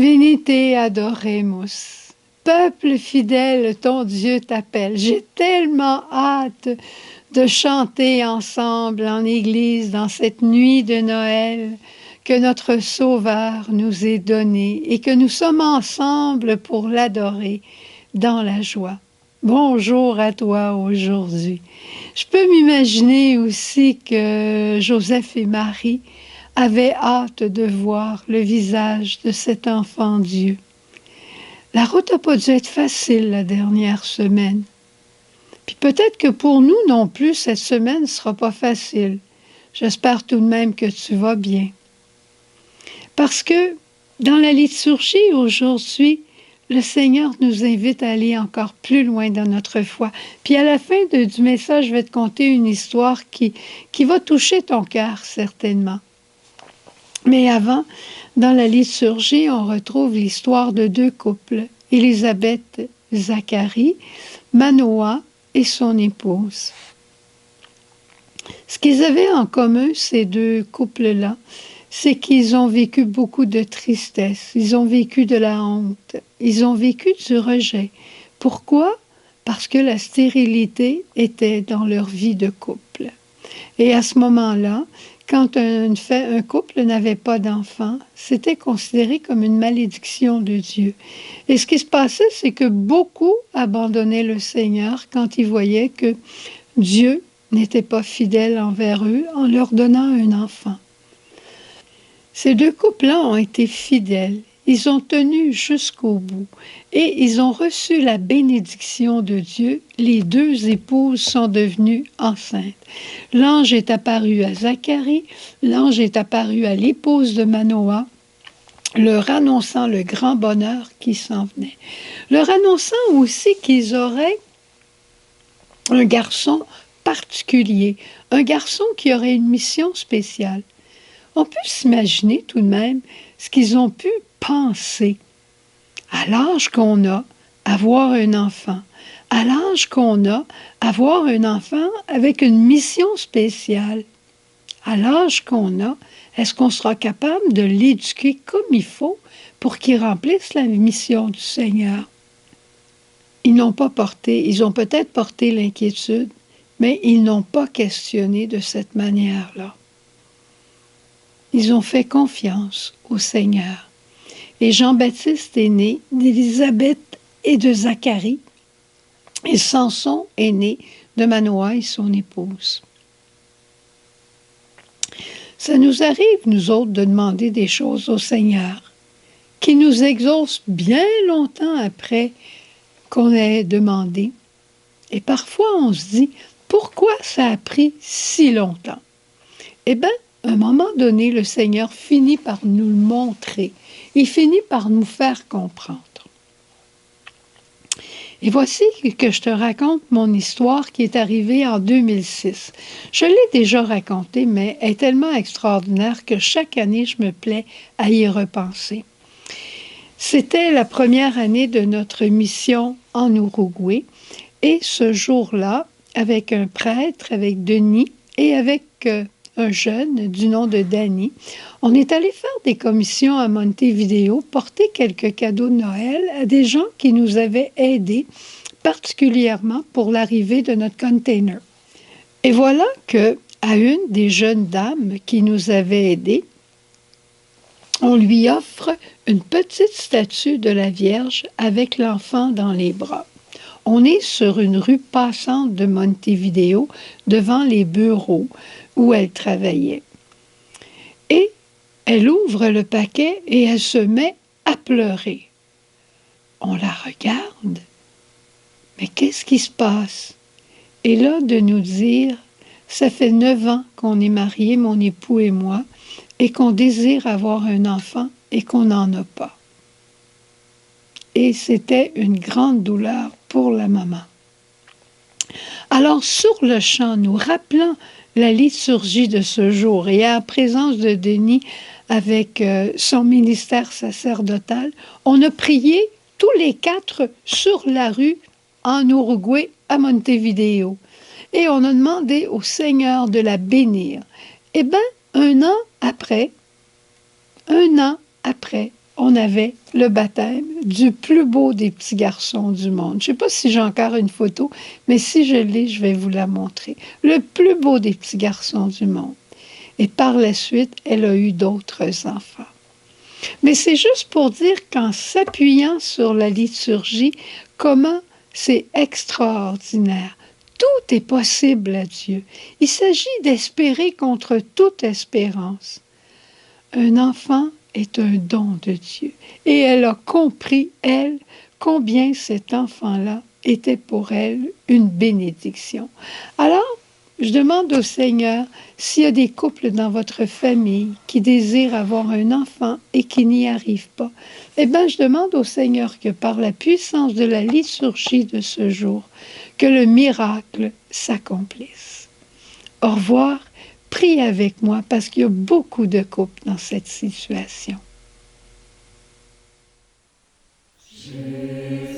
Venite adoremus. Peuple fidèle, ton Dieu t'appelle. J'ai tellement hâte de chanter ensemble en Église dans cette nuit de Noël que notre Sauveur nous est donné et que nous sommes ensemble pour l'adorer dans la joie. Bonjour à toi aujourd'hui. Je peux m'imaginer aussi que Joseph et Marie avaient hâte de voir le visage de cet enfant Dieu. La route n'a pas dû être facile la dernière semaine. Puis peut-être que pour nous non plus, cette semaine ne sera pas facile. J'espère tout de même que tu vas bien. Parce que dans la liturgie aujourd'hui, le Seigneur nous invite à aller encore plus loin dans notre foi. Puis à la fin du message, je vais te conter une histoire qui va toucher ton cœur certainement. Mais avant, dans la liturgie, on retrouve l'histoire de deux couples, Élisabeth, Zacharie, Manoah et son épouse. Ce qu'ils avaient en commun, ces deux couples-là, c'est qu'ils ont vécu beaucoup de tristesse, ils ont vécu de la honte, ils ont vécu du rejet. Pourquoi? Parce que la stérilité était dans leur vie de couple. Et à ce moment-là, quand un couple n'avait pas d'enfant, c'était considéré comme une malédiction de Dieu. Et ce qui se passait, c'est que beaucoup abandonnaient le Seigneur quand ils voyaient que Dieu n'était pas fidèle envers eux en leur donnant un enfant. Ces deux couples-là ont été fidèles. Ils ont tenu jusqu'au bout et ils ont reçu la bénédiction de Dieu. Les deux épouses sont devenues enceintes. L'ange est apparu à Zacharie, l'ange est apparu à l'épouse de Manoah, leur annonçant le grand bonheur qui s'en venait. Leur annonçant aussi qu'ils auraient un garçon particulier, un garçon qui aurait une mission spéciale. On peut s'imaginer tout de même ce qu'ils ont pu penser à l'âge qu'on a, avoir un enfant, à l'âge qu'on a, avoir un enfant avec une mission spéciale. À l'âge qu'on a, est-ce qu'on sera capable de l'éduquer comme il faut pour qu'il remplisse la mission du Seigneur? Ils ont peut-être porté l'inquiétude, mais ils n'ont pas questionné de cette manière-là. Ils ont fait confiance au Seigneur. Et Jean-Baptiste est né d'Élisabeth et de Zacharie, et Samson est né de Manoah et son épouse. Ça nous arrive, nous autres, de demander des choses au Seigneur, qui nous exauce bien longtemps après qu'on ait demandé. Et parfois, on se dit, pourquoi ça a pris si longtemps? Eh bien, à un moment donné, le Seigneur finit par nous le montrer. Il finit par nous faire comprendre. Et voici que je te raconte mon histoire qui est arrivée en 2006. Je l'ai déjà racontée, mais elle est tellement extraordinaire que chaque année, je me plais à y repenser. C'était la première année de notre mission en Uruguay. Et ce jour-là, avec un prêtre, avec Denis et avec un jeune du nom de Danny, on est allé faire des commissions à Montevideo, porter quelques cadeaux de Noël à des gens qui nous avaient aidés, particulièrement pour l'arrivée de notre container. Et voilà que, à une des jeunes dames qui nous avait aidés, on lui offre une petite statue de la Vierge avec l'enfant dans les bras. On est sur une rue passante de Montevideo, devant les bureaux où elle travaillait. Et elle ouvre le paquet et elle se met à pleurer. On la regarde. Mais qu'est-ce qui se passe? Et là, de nous dire, ça fait 9 ans qu'on est mariés, mon époux et moi, et qu'on désire avoir un enfant et qu'on n'en a pas. Et c'était une grande douleur pour la maman. Alors, sur le champ, nous rappelant la liturgie de ce jour et à la présence de Denis avec son ministère sacerdotal, on a prié tous les 4 sur la rue en Uruguay à Montevideo. Et on a demandé au Seigneur de la bénir. Eh bien, un an après, on avait le baptême du plus beau des petits garçons du monde. Je ne sais pas si j'ai encore une photo, mais si je l'ai, je vais vous la montrer. Le plus beau des petits garçons du monde. Et par la suite, elle a eu d'autres enfants. Mais c'est juste pour dire qu'en s'appuyant sur la liturgie, comment c'est extraordinaire. Tout est possible à Dieu. Il s'agit d'espérer contre toute espérance. Un enfant est un don de Dieu. Et elle a compris, elle, combien cet enfant-là était pour elle une bénédiction. Alors, je demande au Seigneur s'il y a des couples dans votre famille qui désirent avoir un enfant et qui n'y arrivent pas. Eh bien, je demande au Seigneur que par la puissance de la liturgie de ce jour, que le miracle s'accomplisse. Au revoir. Priez avec moi parce qu'il y a beaucoup de couples dans cette situation. Jésus.